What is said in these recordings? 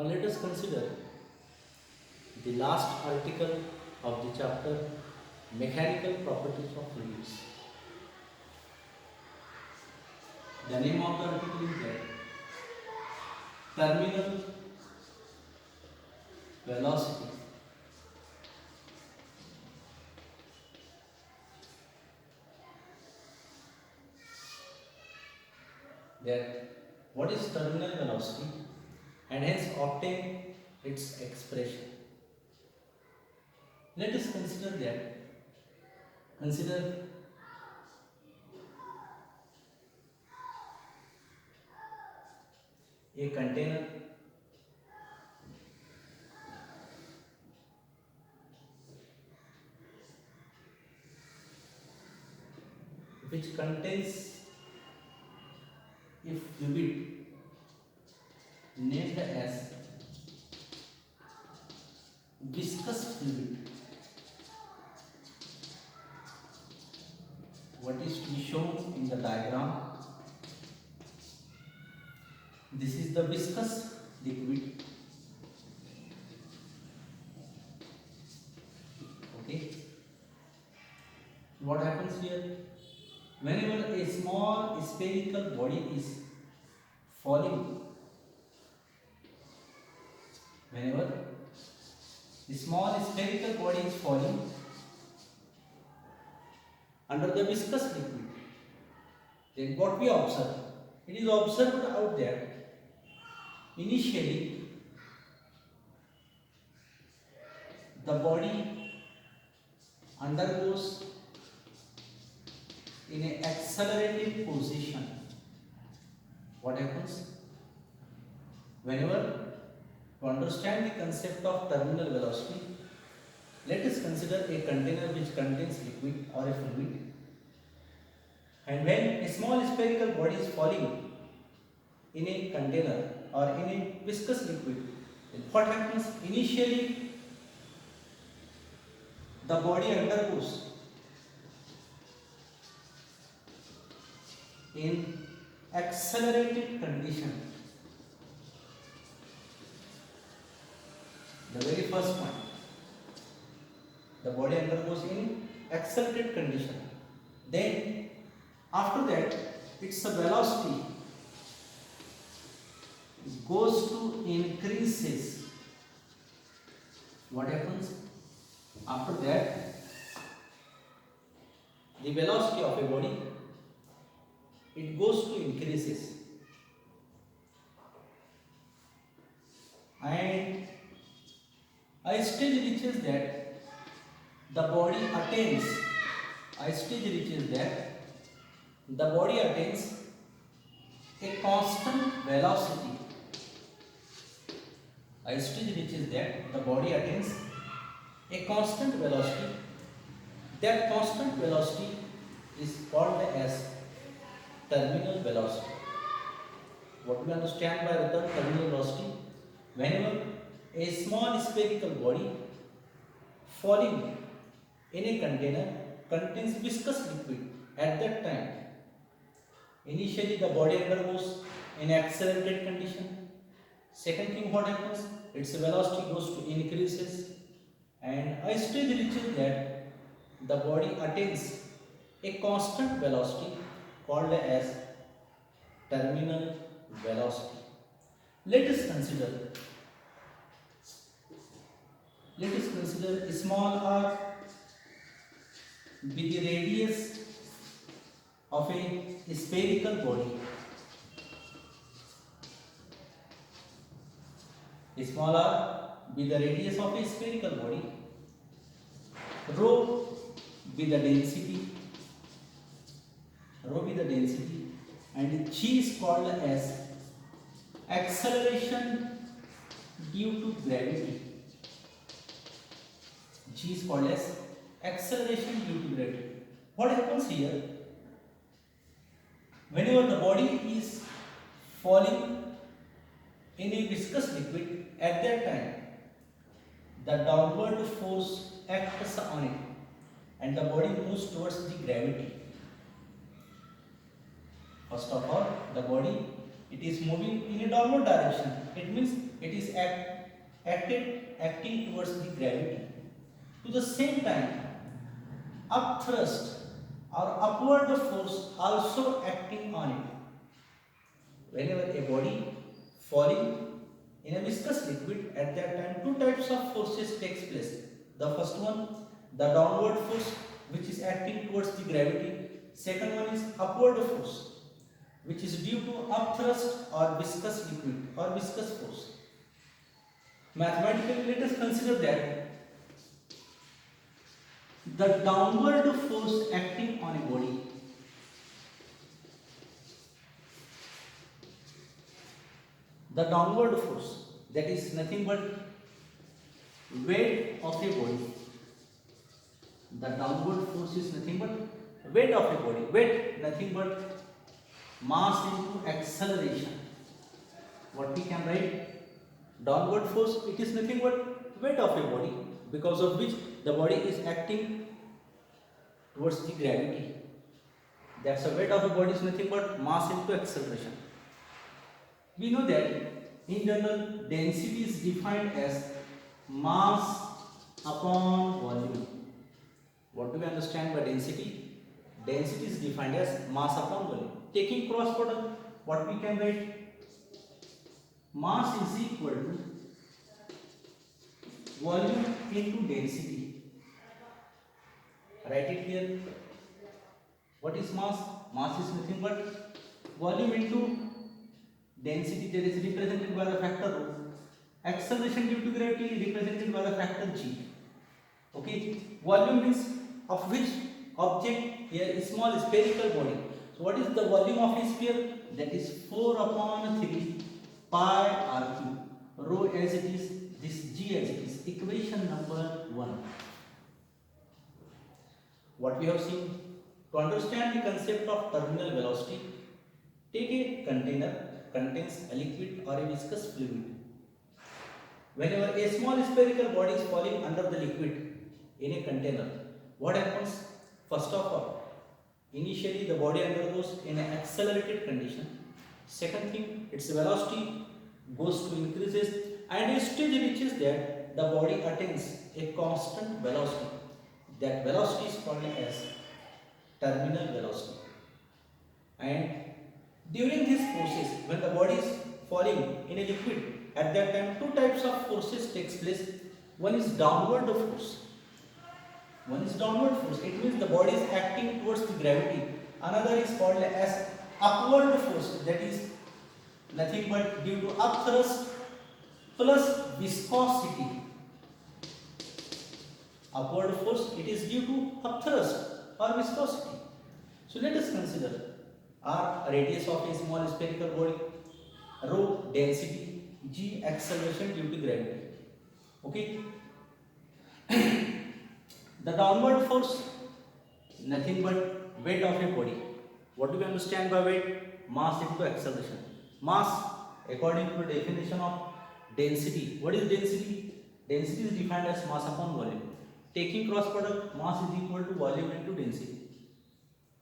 Now let us consider the last article of the chapter Mechanical Properties of Fluids. The name of the article is that terminal velocity that what is terminal velocity and hence obtain its expression. Let us consider a container which contains a fluid named as viscous fluid. What is to be shown in the diagram? This is the viscous liquid. Okay. What happens here? Whenever a small spherical body is falling, whenever the small spherical body is falling under the viscous liquid, then what we observe? It is observed out there initially the body undergoes in an accelerated position. What happens? Whenever to understand the concept of terminal velocity, let us consider a container which contains liquid or a fluid. And when a small spherical body is falling in a container or in a viscous liquid, then what happens? Initially, the body undergoes in accelerated condition. The very first point, the body undergoes in accelerated condition. Then after that, its velocity goes to increases. What happens? After that, the velocity of a body, it goes to increases, and a stage reaches that the body attains a constant velocity. A stage reaches that the body attains a constant velocity. That constant velocity is called as terminal velocity. What we understand by the term terminal velocity? Whenever a small spherical body falling in a container contains viscous liquid, at that time, initially the body undergoes in accelerated condition. Second thing, what happens? Its velocity goes to increases, and a stage reaches that the body attains a constant velocity called as terminal velocity. Let us consider a small r with the radius of a spherical body. A small r with the radius of a spherical body, rho with the density, and g is called as acceleration due to gravity. G is called as acceleration due to gravity. What happens here? Whenever the body is falling in a viscous liquid, at that time the downward force acts on it and the body moves towards the gravity. First of all, the body, it is moving in a downward direction. It means it is acting towards the gravity. To the same time, upthrust or upward force also acting on it. Whenever a body falling in a viscous liquid, at that time two types of forces takes place. The first one, the downward force, which is acting towards the gravity. Second one is upward force, which is due to upthrust or viscous liquid or viscous force. Mathematically, let us consider that the downward force acting on a body that is nothing but weight of a body. The downward force is nothing but weight of a body. Weight nothing but mass into acceleration. What we can write? Downward force, it is nothing but weight of a body, because of which the body is acting towards the gravity. That's the weight of a body is nothing but mass into acceleration. We know that in general density is defined as mass upon volume. What do we understand by density? Density is defined as mass upon volume. Taking cross product, what we can write? Mass is equal to volume into density. Write it here. What is mass? Mass is nothing but volume into density, that is represented by the factor rho. Acceleration due to gravity is represented by the factor g. Okay, volume means of which object here is small spherical body. So what is the volume of a sphere? That is 4 upon 3 pi r cube. Rho as it is, this g as it is. Equation number 1. What we have seen, to understand the concept of terminal velocity, take a container contains a liquid or a viscous fluid. Whenever a small spherical body is falling under the liquid in a container, what happens? First of all, initially the body undergoes in an accelerated condition. Second thing, its velocity goes to increases, and a stage reaches that the body attains a constant velocity. That velocity is called as terminal velocity. And during this process, when the body is falling in a liquid, at that time two types of forces takes place. One is downward force. It means the body is acting towards the gravity. Another is called as upward force, that is nothing but due to upthrust plus viscosity. Upward force, it is due to upthrust or viscosity. So let us consider r radius of a small spherical body, rho density, g acceleration due to gravity. Okay. The downward force, nothing but weight of a body. What do we understand by weight? Mass into acceleration. Mass, according to the definition of density. What is density? Density is defined as mass upon volume. Taking cross product, mass is equal to volume into density.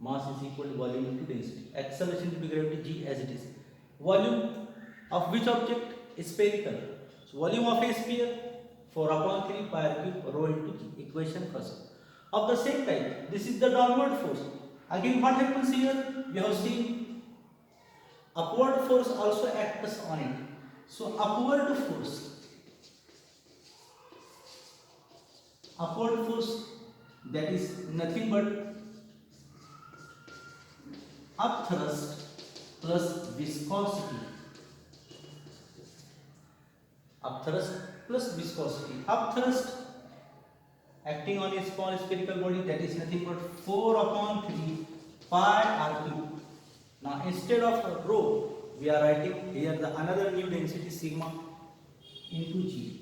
Mass is equal to volume into density. Acceleration due to gravity, g as it is. Volume of which object? Is spherical. So volume of a sphere, 4 upon 3 pi r cube rho into g. Equation first. Of the same type, this is the downward force. Again, what happens here? We have seen upward force also acts on it. So upward force, that is nothing but upthrust plus viscosity. Upthrust acting on a small spherical body, that is nothing but 4 upon 3 pi r cube. Now instead of rho, we are writing here the another new density sigma into g,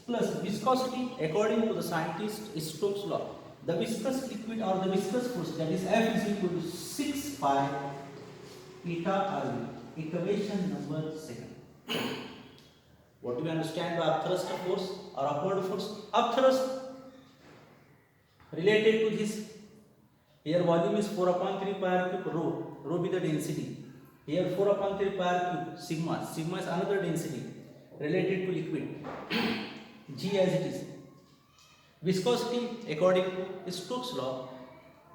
plus viscosity according to the scientist Stokes law. The viscous liquid or the viscous force, that is F is equal to 6 pi eta r. Equation number 2. What do we understand by upthrust force or upward force? Upthrust related to this. Here volume is 4 upon 3 pi r cube rho. Rho be the density. Here 4 upon 3 pi r cube sigma. Sigma is another density. related to liquid, G as it is. Viscosity according to Stokes law,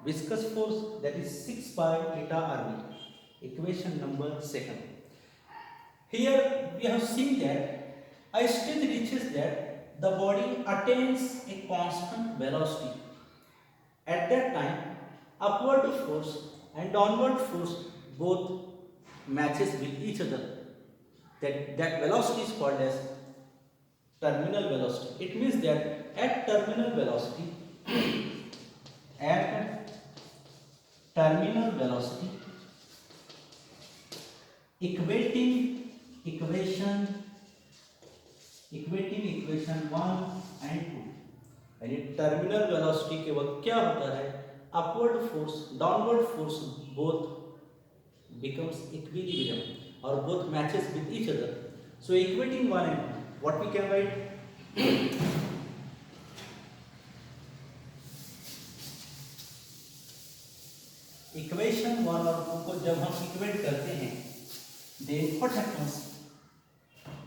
viscous force that is 6 pi eta Rv, equation number 2. Here we have seen that a stage reaches that the body attains a constant velocity. At that time, upward force and downward force both matches with each other. That velocity is called as terminal velocity. It means that at terminal velocity, at terminal velocity, equating equation 1 and 2, यानी terminal velocity के वक्त क्या होता है, upward force downward force both becomes equilibrium or both matches with each other. So equating 1 and 2, what we can write? Equation 1 और 2 को जब हम इक्वेट करते हैं, then what happens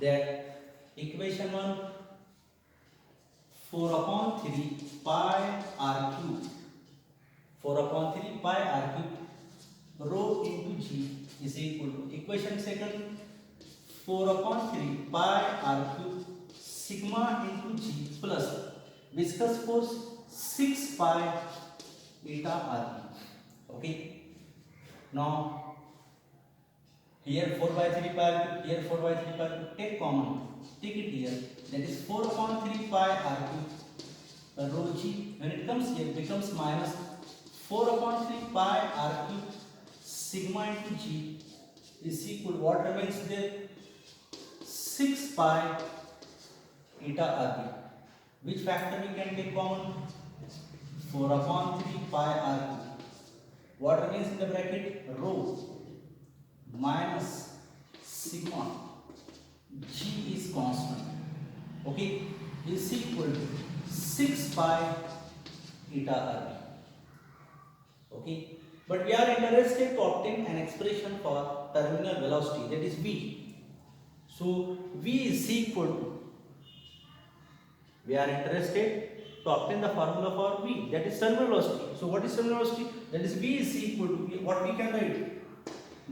that equation 1 4/3 pi r cube 4/3 pi r cube rho into g is equal to equation second 4/3 pi r cube sigma into g plus viscous force 6 pi eta r. Okay, now here 4/3 pi r cube, here 4/3 pi r cube, take common, take it here, that is 4/3 pi r cube rho g, when it comes here becomes minus 4/3 pi r cube sigma into g is equal to what remains there, 6 pi eta rb. Which factor we can take common? 4/3 pi r cube. What remains in the bracket? Rho minus sigma, g is constant, okay, is equal to 6 pi eta rb. Okay, but we are interested to obtain an expression for terminal velocity, that is v. So v is equal to, we are interested to obtain the formula for v, that is terminal velocity. So what is terminal velocity? That is v is equal to what we can write.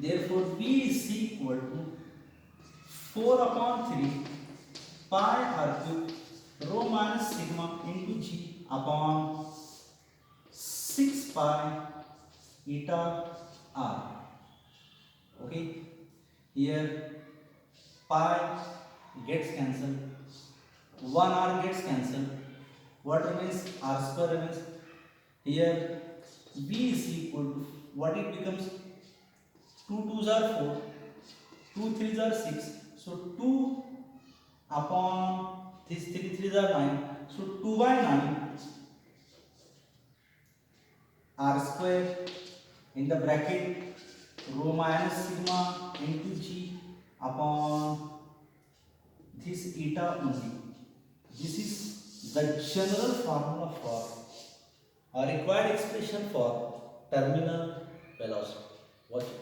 Therefore v is equal to 4/3 pi r cube rho minus sigma into g upon 6 pi eta r. Okay, here pi gets cancelled, 1 r gets cancelled, what remains? R square remains. Here v is equal to what it becomes, 2 2s are 4, 2 3s are 6, so 2 upon this 3 3s are 9, so 2/9 r square in the bracket rho minus sigma into g upon this eta only. This is the general formula for or required expression for terminal velocity. Watch it.